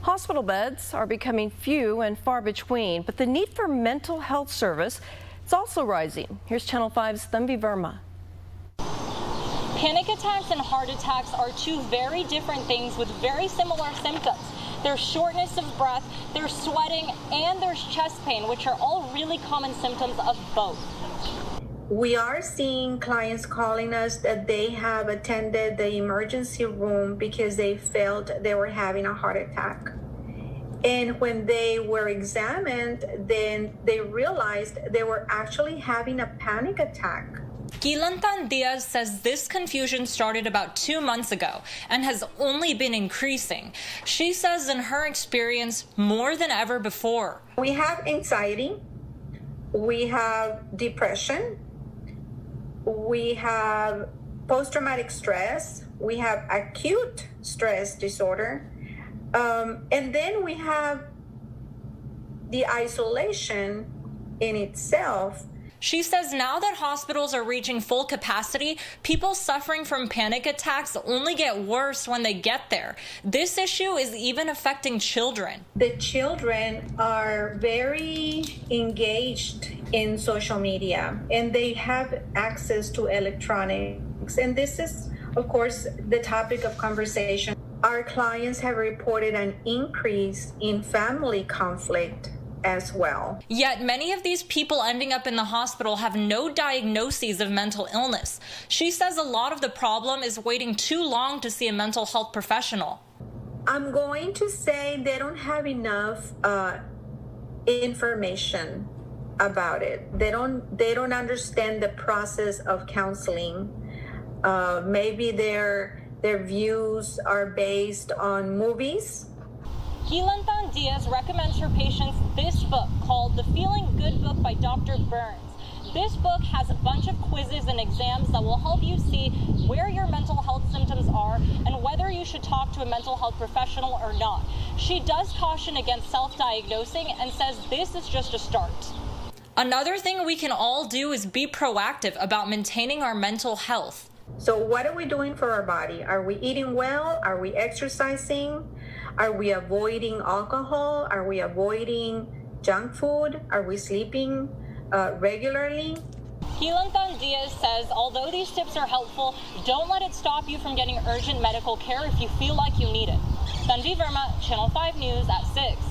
Hospital beds are becoming few and far between, but the need for mental health service is also rising. Here's Channel 5's Tanvi Verma. Panic attacks and heart attacks are two very different things with very similar symptoms. There's shortness of breath, there's sweating, and there's chest pain, which are all really common symptoms of both. We are seeing clients calling us that they have attended the emergency room because they felt they were having a heart attack. And when they were examined, then they realized they were actually having a panic attack. Gilantan Diaz says this confusion started about 2 months ago and has only been increasing. She says in her experience, more than ever before. We have anxiety, we have depression, we have post-traumatic stress, we have acute stress disorder, and then we have the isolation in itself. She says now that hospitals are reaching full capacity, people suffering from panic attacks only get worse when they get there. This issue is even affecting children. The children are very engaged in social media and they have access to electronics. And this is, of course, the topic of conversation. Our clients have reported an increase in family conflict as well. Yet many of these people ending up in the hospital have no diagnoses of mental illness. She says a lot of the problem is waiting too long to see a mental health professional. I'm going to say they don't have enough information about it. They don't understand the process of counseling. Maybe their views are based on movies. Gilantan Diaz recommends her patients this book called The Feeling Good Book by Dr. Burns. This book has a bunch of quizzes and exams that will help you see where your mental health symptoms are and whether you should talk to a mental health professional or not. She does caution against self-diagnosing and says this is just a start. Another thing we can all do is be proactive about maintaining our mental health. So what are we doing for our body? Are we eating well? Are we exercising? Are we avoiding alcohol? Are we avoiding junk food? Are we sleeping regularly? Gilantan Diaz says although these tips are helpful, don't let it stop you from getting urgent medical care if you feel like you need it. Tanvi Verma, Channel 5 News at 6.